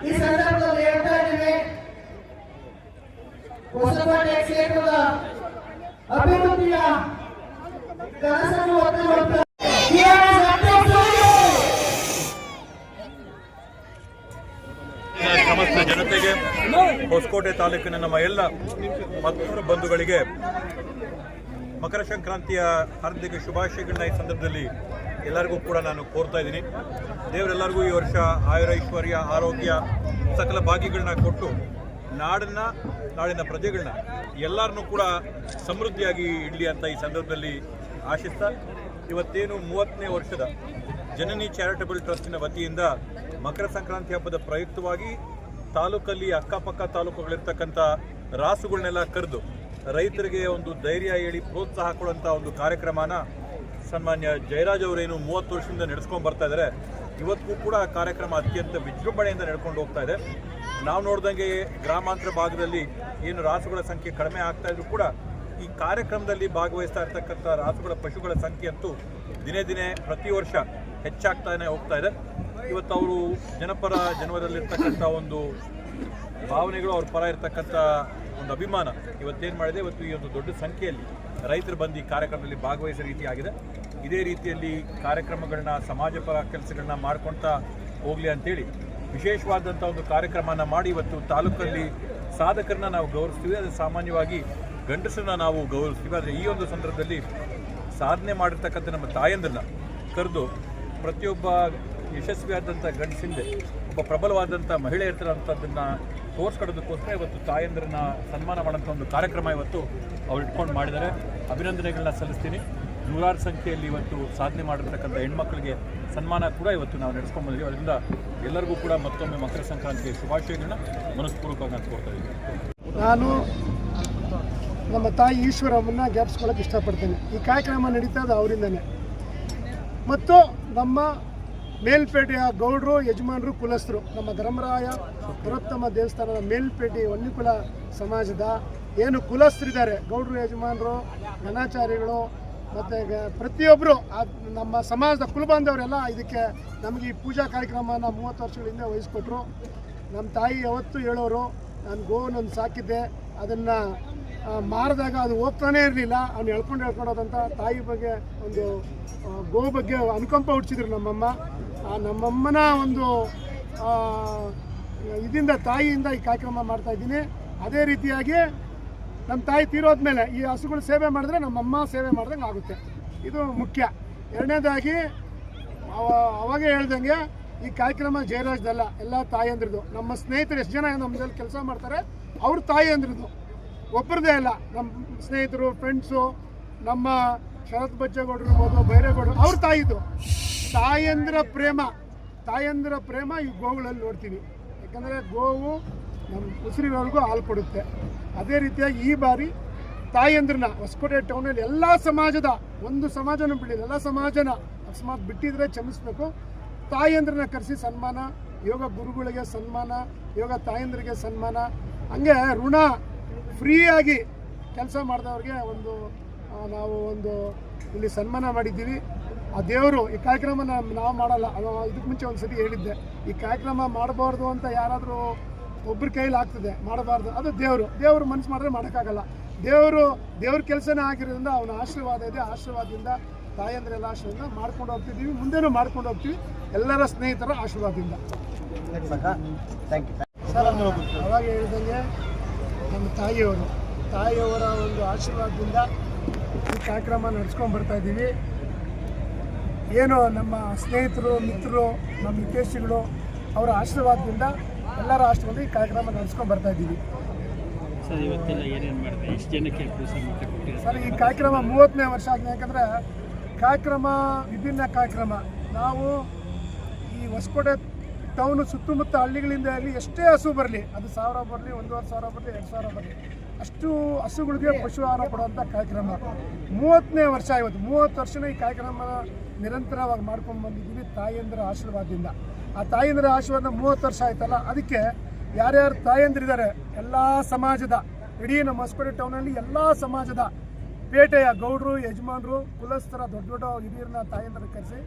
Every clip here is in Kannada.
ಈ ಸಂದರ್ಭದಲ್ಲಿ ಹೇಳ್ತಾ ಇದ್ದೀವಿ, ಹೊಸಕೋಟೆ ಕ್ಷೇತ್ರದ ಅಭಿವೃದ್ಧಿಯ ಕನಸನ್ನು ಹೊತ್ತುಕೊಂಡು ಸಮಸ್ತ ಜನತೆಗೆ, ಹೊಸಕೋಟೆ ತಾಲೂಕಿನ ನಮ್ಮ ಎಲ್ಲ ಮತ್ತೂರು ಬಂಧುಗಳಿಗೆ ಮಕರ ಸಂಕ್ರಾಂತಿಯ ಹಾರ್ದಿಕ ಶುಭಾಶಯಗಳನ್ನ ಈ ಸಂದರ್ಭದಲ್ಲಿ ಎಲ್ಲರಿಗೂ ಕೂಡ ನಾನು ಕೋರ್ತಾ ಇದ್ದೀನಿ. ದೇವರೆಲ್ಲರಿಗೂ ಈ ವರ್ಷ ಆಯುರ, ಐಶ್ವರ್ಯ, ಆರೋಗ್ಯ, ಸಕಲ ಭಾಗ್ಯಗಳನ್ನ ಕೊಟ್ಟು ನಾಡಿನ ಪ್ರಜೆಗಳನ್ನ ಎಲ್ಲರನ್ನೂ ಕೂಡ ಸಮೃದ್ಧಿಯಾಗಿ ಇಡಲಿ ಅಂತ ಈ ಸಂದರ್ಭದಲ್ಲಿ ಆಶಿಸ್ತಾ, ಇವತ್ತೇನು 30ನೇ ವರ್ಷದ ಜನನಿ ಚಾರಿಟಬಲ್ ಟ್ರಸ್ಟಿನ ವತಿಯಿಂದ ಮಕರ ಸಂಕ್ರಾಂತಿ ಹಬ್ಬದ ಪ್ರಯುಕ್ತವಾಗಿ ತಾಲೂಕಲ್ಲಿ ಅಕ್ಕಪಕ್ಕ ತಾಲೂಕುಗಳಿರ್ತಕ್ಕಂಥ ರಾಸುಗಳನ್ನೆಲ್ಲ ಕರೆದು ರೈತರಿಗೆ ಒಂದು ಧೈರ್ಯ ಹೇಳಿ ಪ್ರೋತ್ಸಾಹ ಕೊಡುವಂಥ ಒಂದು ಕಾರ್ಯಕ್ರಮನ ಸನ್ಮಾನ್ಯ ಜಯರಾಜ್ ಅವರೇನು 30 ವರ್ಷದಿಂದ ನಡೆಸ್ಕೊಂಡು ಬರ್ತಾ ಇದ್ದಾರೆ. ಇವತ್ತಿಗೂ ಕೂಡ ಆ ಕಾರ್ಯಕ್ರಮ ಅತ್ಯಂತ ವಿಜೃಂಭಣೆಯಿಂದ ನಡ್ಕೊಂಡು ಹೋಗ್ತಾ ಇದೆ. ನಾವು ನೋಡ್ದಂಗೆ ಗ್ರಾಮಾಂತರ ಭಾಗದಲ್ಲಿ ಏನು ರಾಸುಗಳ ಸಂಖ್ಯೆ ಕಡಿಮೆ ಆಗ್ತಾ ಇದ್ರು ಕೂಡ ಈ ಕಾರ್ಯಕ್ರಮದಲ್ಲಿ ಭಾಗವಹಿಸ್ತಾ ಇರ್ತಕ್ಕಂಥ ರಾಸುಗಳ ಪಶುಗಳ ಸಂಖ್ಯೆ ಅಂತೂ ದಿನೇ ದಿನೇ ಪ್ರತಿ ವರ್ಷ ಹೆಚ್ಚಾಗ್ತಾನೆ ಹೋಗ್ತಾ ಇದೆ. ಇವತ್ತು ಅವರು ಜನಪರ ಜನವರದಲ್ಲಿರ್ತಕ್ಕಂಥ ಒಂದು ಭಾವನೆಗಳು, ಅವ್ರ ಪರ ಇರ್ತಕ್ಕಂಥ ಒಂದು ಅಭಿಮಾನ ಇವತ್ತೇನು ಮಾಡಿದೆ, ಇವತ್ತು ಈ ಒಂದು ದೊಡ್ಡ ಸಂಖ್ಯೆಯಲ್ಲಿ ರೈತರು ಬಂದು ಈ ಕಾರ್ಯಕ್ರಮದಲ್ಲಿ ಭಾಗವಹಿಸೋ ರೀತಿ ಆಗಿದೆ. ಇದೇ ರೀತಿಯಲ್ಲಿ ಕಾರ್ಯಕ್ರಮಗಳನ್ನ, ಸಮಾಜಪರ ಕೆಲಸಗಳನ್ನ ಮಾಡ್ಕೊಳ್ತಾ ಹೋಗಲಿ ಅಂತೇಳಿ ವಿಶೇಷವಾದಂಥ ಒಂದು ಕಾರ್ಯಕ್ರಮನ ಮಾಡಿ ಇವತ್ತು ತಾಲೂಕಲ್ಲಿ ಸಾಧಕರನ್ನ ನಾವು ಗೌರವಿಸ್ತೀವಿ. ಅದು ಸಾಮಾನ್ಯವಾಗಿ ಗಂಡಸರನ್ನ ನಾವು ಗೌರವಿಸ್ತೀವಿ. ಆದರೆ ಈ ಒಂದು ಸಂದರ್ಭದಲ್ಲಿ ಸಾಧನೆ ಮಾಡಿರ್ತಕ್ಕಂಥ ನಮ್ಮ ತಾಯಂದನ್ನ ಕರೆದು ಪ್ರತಿಯೊಬ್ಬ ಯಶಸ್ವಿಯಾದಂಥ ಗಂಡಸಿಂದೆ ಒಬ್ಬ ಪ್ರಬಲವಾದಂಥ ಮಹಿಳೆ ಇರ್ತಾರಂಥದ್ದನ್ನು ತೋರಿಸ್ಕೊಡೋದಕ್ಕೋಸ್ಕರ ಇವತ್ತು ತಾಯಂದ್ರನ್ನ ಸನ್ಮಾನ ಮಾಡೋಂಥ ಒಂದು ಕಾರ್ಯಕ್ರಮ ಇವತ್ತು ಅವ್ರು ಇಟ್ಕೊಂಡು ಮಾಡಿದ್ದಾರೆ. ಅಭಿನಂದನೆಗಳನ್ನ ಸಲ್ಲಿಸ್ತೀನಿ. ನೂರಾರು ಸಂಖ್ಯೆಯಲ್ಲಿ ಇವತ್ತು ಸಾಧನೆ ಮಾಡಿರ್ತಕ್ಕಂಥ ಹೆಣ್ಮಕ್ಳಿಗೆ ಸನ್ಮಾನ ಕೂಡ ಇವತ್ತು ನಾವು ನಡೆಸ್ಕೊಂಡು ಬಂದಿದ್ದೀವಿ. ಅದರಿಂದ ಎಲ್ಲರಿಗೂ ಕೂಡ ಮತ್ತೊಮ್ಮೆ ಮಕರ ಸಂಕ್ರಾಂತಿಯ ಶುಭಾಶಯಗಳನ್ನ ಮನಸ್ಪೂರ್ವಕವಾಗಿ ಹಂಚ್ಕೊಳ್ತಾ ಇದ್ದೀನಿ. ನಾನು ನಮ್ಮ ತಾಯಿ ಈಶ್ವರಮ್ಮನ್ನ ಜ್ಞಾಪಿಸ್ಕೊಳ್ಳೋಕೆ ಇಷ್ಟಪಡ್ತೇನೆ. ಈ ಕಾರ್ಯಕ್ರಮ ನಡೀತಾ ಇದೆ ಅವರಿಂದನೇ. ಮತ್ತು ನಮ್ಮ ಮೇಲ್ಪೇಟೆಯ ಗೌಡರು, ಯಜಮಾನರು, ಕುಲಸ್ಥರು, ನಮ್ಮ ಧರ್ಮರಾಯ ಪುರೋತ್ತಮ ದೇವಸ್ಥಾನದ ಮೇಲ್ಪೇಟೆ ವನ್ಯಕುಲ ಸಮಾಜದ ಏನು ಕುಲಸ್ಥರಿದ್ದಾರೆ, ಗೌಡರು, ಯಜಮಾನರು, ಗಣಾಚಾರ್ಯಗಳು ಮತ್ತು ಪ್ರತಿಯೊಬ್ಬರು ನಮ್ಮ ಸಮಾಜದ ಕುಲಬಾಂಧವರೆಲ್ಲ ಇದಕ್ಕೆ ನಮಗೆ ಈ ಪೂಜಾ ಕಾರ್ಯಕ್ರಮನ 30 ವರ್ಷಗಳಿಂದ ವಹಿಸ್ಕೊಟ್ರು. ನಮ್ಮ ತಾಯಿ ಯಾವತ್ತೂ ಹೇಳೋರು, ನಾನು ಗೋವನ್ನೊಂದು ಸಾಕಿದ್ದೆ, ಅದನ್ನು ಮಾರಿದಾಗ ಅದು ಹೋಗ್ತಾನೇ ಇರಲಿಲ್ಲ, ಅವ್ನು ಹೇಳ್ಕೊಂಡೋದಂಥ ತಾಯಿ ಬಗ್ಗೆ ಒಂದು ಗೋ ಬಗ್ಗೆ ಅನುಕಂಪ ಹುಟ್ಟಿಸಿದ್ರು ನಮ್ಮಮ್ಮ. ನಮ್ಮಮ್ಮನ ಒಂದು ಇದರಿಂದ, ತಾಯಿಯಿಂದ ಈ ಕಾರ್ಯಕ್ರಮ ಮಾಡ್ತಾಯಿದ್ದೀನಿ. ಅದೇ ರೀತಿಯಾಗಿ ನಮ್ಮ ತಾಯಿ ತೀರೋದ್ಮೇಲೆ ಈ ಹಸುಗಳು ಸೇವೆ ಮಾಡಿದ್ರೆ ನಮ್ಮಮ್ಮ ಸೇವೆ ಮಾಡ್ದಂಗೆ ಆಗುತ್ತೆ. ಇದು ಮುಖ್ಯ. ಎರಡನೇದಾಗಿ ಅವಾಗೇ ಹೇಳ್ದಂಗೆ ಈ ಕಾರ್ಯಕ್ರಮ ಜಯರಾಜ್ದಲ್ಲ, ಎಲ್ಲ ತಾಯಂದ್ರದ್ದು. ನಮ್ಮ ಸ್ನೇಹಿತರು ಎಷ್ಟು ಜನ ನಮ್ಮದಲ್ಲಿ ಕೆಲಸ ಮಾಡ್ತಾರೆ ಅವ್ರ ತಾಯಂದ್ರದ್ದು, ಒಬ್ಬರದೇ ಅಲ್ಲ. ನಮ್ಮ ಸ್ನೇಹಿತರು, ಫ್ರೆಂಡ್ಸು, ನಮ್ಮ ಶರತ್ ಬಚ್ಚೇಗೌಡರು ಇರ್ಬೋದು, ಬೈರೇಗೌಡರು, ಅವ್ರ ತಾಯಿದು. ತಾಯಂದ್ರ ಪ್ರೇಮ ಈ ಗೋವುಗಳಲ್ಲಿ ನೋಡ್ತೀವಿ. ಯಾಕಂದರೆ ಗೋವು ನಮ್ಮ ಉಸಿರಿನವರೆಗೂ ಹಾಲು ಕೊಡುತ್ತೆ. ಅದೇ ರೀತಿಯಾಗಿ ಈ ಬಾರಿ ತಾಯಂದ್ರನ್ನ ಹೊಸಕೋಟೆ ಟೌನಲ್ಲಿ ಎಲ್ಲ ಸಮಾಜದ, ಒಂದು ಸಮಾಜನೂ ಬಿಡಲಿಲ್ಲ, ಎಲ್ಲ ಸಮಾಜನ ಅಕಸ್ಮಾತ್ ಬಿಟ್ಟಿದ್ರೆ ಕ್ಷಮಿಸಬೇಕು, ತಾಯಂದ್ರನ್ನ ಕರೆಸಿ ಸನ್ಮಾನ, ಯೋಗ ಗುರುಗಳಿಗೆ ಸನ್ಮಾನ, ಯೋಗ ತಾಯಂದ್ರಿಗೆ ಸನ್ಮಾನ, ಹಂಗೆ ಋಣ ಫ್ರೀಯಾಗಿ ಕೆಲಸ ಮಾಡಿದವ್ರಿಗೆ ನಾವು ಇಲ್ಲಿ ಸನ್ಮಾನ ಮಾಡಿದ್ದೀವಿ. ಆ ದೇವರು ಈ ಕಾರ್ಯಕ್ರಮ ನಾವು ಮಾಡಲ್ಲ, ಇದಕ್ಕೆ ಮುಂಚೆ ಒಂದು ಸತಿ ಹೇಳಿದ್ದೆ, ಈ ಕಾರ್ಯಕ್ರಮ ಮಾಡಬಾರ್ದು ಅಂತ ಯಾರಾದರೂ ಒಬ್ಬರ ಕೈಲಿ ಆಗ್ತದೆ, ಮಾಡಬಾರ್ದು. ಅದು ದೇವರು ಮನಸ್ಸು ಮಾಡಿದ್ರೆ ಮಾಡೋಕ್ಕಾಗಲ್ಲ. ದೇವ್ರ ಕೆಲಸನೇ ಆಗಿರೋದ್ರಿಂದ ಅವನ ಆಶೀರ್ವಾದ ಇದೆ. ಆಶೀರ್ವಾದದಿಂದ ತಾಯಂದ್ರೆಲ್ಲ ಆಶೀರ್ವಾದ ಮಾಡ್ಕೊಂಡು ಹೋಗ್ತಿದ್ದೀವಿ, ಮುಂದೆನೂ ಮಾಡ್ಕೊಂಡು ಹೋಗ್ತೀವಿ ಎಲ್ಲರ ಸ್ನೇಹಿತರ ಆಶೀರ್ವಾದದಿಂದ. ಸರ್, ಅವಾಗ ಹೇಳಿದಂಗೆ ನಮ್ಮ ತಾಯಿಯವರ ಒಂದು ಆಶೀರ್ವಾದದಿಂದ ಈ ಕಾರ್ಯಕ್ರಮ ನಡೆಸ್ಕೊಂಡು ಬರ್ತಾಯಿದ್ದೀವಿ. ಏನು ನಮ್ಮ ಸ್ನೇಹಿತರು, ಮಿತ್ರರು, ನಮ್ಮ ಹಿತೈಷಿಗಳು ಅವರ ಆಶೀರ್ವಾದದಿಂದ, ಎಲ್ಲರ ಆಶೀರ್ವಾದ ಈ ಕಾರ್ಯಕ್ರಮ ನಡೆಸ್ಕೊಂಡು ಬರ್ತಾಯಿದ್ದೀವಿ. ಸರ್ ಇವತ್ತೆಲ್ಲ ಏನೇನು ಮಾಡಿದೆ, ಎಷ್ಟು ಜನಕ್ಕೆ ಪ್ರೋತ್ಸಾಹ ಕೊಟ್ಟಿದ್ದಾರೆ ಸರ್ ಈ ಕಾರ್ಯಕ್ರಮ 30ನೇ ವರ್ಷ ಆಗಿದೆ. ಯಾಕಂದರೆ ಕಾರ್ಯಕ್ರಮ ವಿಭಿನ್ನ ಕಾರ್ಯಕ್ರಮ. ನಾವು ಈ ಹೊಸಕೋಟೆ ಟೌನು ಸುತ್ತಮುತ್ತ ಹಳ್ಳಿಗಳಿಂದ ಆಗಲಿ ಎಷ್ಟೇ ಹಸು ಬರಲಿ, ಅದು 1000 ಬರಲಿ, 1500 ಬರಲಿ, 2000 ಬರಲಿ, ಅಷ್ಟು ಹಸುಗಳಿಗೆ ಪಶು ಆಹಾರ ಕೊಡುವಂಥ ಕಾರ್ಯಕ್ರಮ 30ನೇ ವರ್ಷ. ಇವತ್ತು 30 ವರ್ಷನ ಈ ಕಾರ್ಯಕ್ರಮ ನಿರಂತರವಾಗಿ ಮಾಡ್ಕೊಂಡು ಬಂದಿದ್ದೀವಿ ತಾಯಂದಿರ ಆಶೀರ್ವಾದದಿಂದ. ಆ ತಾಯಂದಿರ ಆಶೀರ್ವಾದ 30 ವರ್ಷ ಆಯ್ತಲ್ಲ, ಅದಕ್ಕೆ ಯಾರ್ಯಾರು ತಾಯಂದಿರಿದ್ದಾರೆ ಎಲ್ಲ ಸಮಾಜದ, ಇಡೀ ನಮ್ಮ ಹೊಸಕೋಟೆ ಟೌನಲ್ಲಿ ಎಲ್ಲ ಸಮಾಜದ ಪೇಟೆಯ ಗೌಡರು, ಯಜಮಾನರು, ಕುಲಸ್ಥರ ದೊಡ್ಡ ದೊಡ್ಡ ಹಿರಿಯರನ್ನ ತಾಯಂದಿರ ಕರೆಸಿ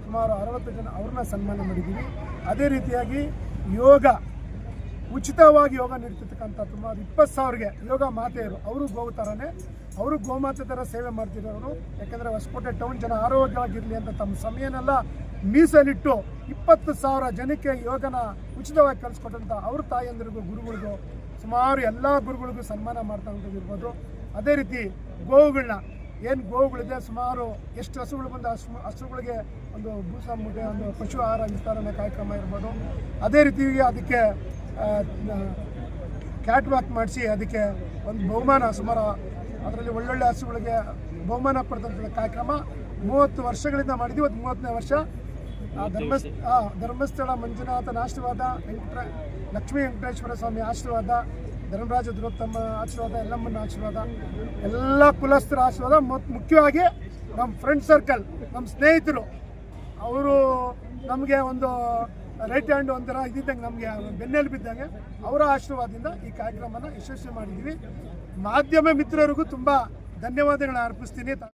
ಸುಮಾರು 60 ಜನ ಅವ್ರನ್ನ ಸನ್ಮಾನ ಮಾಡಿದ್ದೀವಿ. ಅದೇ ರೀತಿಯಾಗಿ ಯೋಗ ಉಚಿತವಾಗಿ ಯೋಗ ನೀಡ್ತಿರ್ತಕ್ಕಂಥ ಸುಮಾರು 20,000ಗೆ ಯೋಗ ಮಾತೆಯರು, ಅವರು ಗೋವು ಥರನೇ ಅವರು ಗೋಮಾತೆ ಥರ ಸೇವೆ ಮಾಡ್ತಿರೋರು. ಯಾಕೆಂದರೆ ಹೊಸಕೋಟೆ ಟೌನ್ ಜನ ಆರೋಗ್ಯವಾಗಿರಲಿ ಅಂತ ತಮ್ಮ ಸಮಯನೆಲ್ಲ ಮೀಸಲಿಟ್ಟು 20,000 ಜನಕ್ಕೆ ಯೋಗನ ಉಚಿತವಾಗಿ ಕಲಿಸ್ಕೊಟ್ಟಂಥ ಅವ್ರ ತಾಯಂದಿರಿಗೂ ಗುರುಗಳಿಗೂ ಸುಮಾರು ಎಲ್ಲ ಗುರುಗಳಿಗೂ ಸನ್ಮಾನ ಮಾಡ್ತಕ್ಕಂಥದ್ದಿರ್ಬೋದು. ಅದೇ ರೀತಿ ಗೋವುಗಳನ್ನ ಏನು ಗೋವುಗಳಿದೆ ಸುಮಾರು ಎಷ್ಟು ಹಸುಗಳು ಬಂದು ಹಸುಗಳಿಗೆ ಒಂದು ಬೂಸ ಮುದ್ದೆ, ಒಂದು ಪಶು ಆಹಾರ ವಿಸ್ತರಣೆ ಕಾರ್ಯಕ್ರಮ ಇರ್ಬೋದು. ಅದೇ ರೀತಿ ಅದಕ್ಕೆ ಕ್ಯಾಟ್ ವಾಕ್ ಮಾಡಿಸಿ ಅದಕ್ಕೆ ಒಂದು ಬಹುಮಾನ ಸುಮಾರು ಅದರಲ್ಲಿ ಒಳ್ಳೊಳ್ಳೆ ಹಸುಗಳಿಗೆ ಬಹುಮಾನ ಕೊಡ್ತಕ್ಕಂಥ ಕಾರ್ಯಕ್ರಮ 30 ವರ್ಷಗಳಿಂದ ಮಾಡಿದ್ವಿ. ಇವತ್ತು 30ನೇ ವರ್ಷ. ಧರ್ಮಸ್ಥಳ ಮಂಜುನಾಥನ ಆಶೀರ್ವಾದ, ಲಕ್ಷ್ಮೀ ವೆಂಕಟೇಶ್ವರ ಸ್ವಾಮಿ ಆಶೀರ್ವಾದ, ಧರ್ಮರಾಜ ದ್ರೌಪದಮ್ಮ ಆಶೀರ್ವಾದ, ಎಲ್ಲಮ್ಮನ ಆಶೀರ್ವಾದ, ಎಲ್ಲ ಕುಲಸ್ಥರ ಆಶೀರ್ವಾದ, ಮತ್ತು ಮುಖ್ಯವಾಗಿ ನಮ್ಮ ಫ್ರೆಂಡ್ ಸರ್ಕಲ್, ನಮ್ಮ ಸ್ನೇಹಿತರು, ಅವರು ನಮಗೆ ಒಂದು ರೈಟ್ ಹ್ಯಾಂಡ್ ಒಂಥರ ಇದ್ದಂಗೆ, ನಮಗೆ ಬೆನ್ನೆಲು ಬಿದ್ದಂಗೆ, ಅವರ ಆಶೀರ್ವಾದದಿಂದ ಈ ಕಾರ್ಯಕ್ರಮನ ಯಶಸ್ವಿ ಮಾಡಿದ್ದೀವಿ. ಮಾಧ್ಯಮ ಮಿತ್ರರಿಗೂ ತುಂಬ ಧನ್ಯವಾದಗಳನ್ನ ಅರ್ಪಿಸ್ತೀನಿ.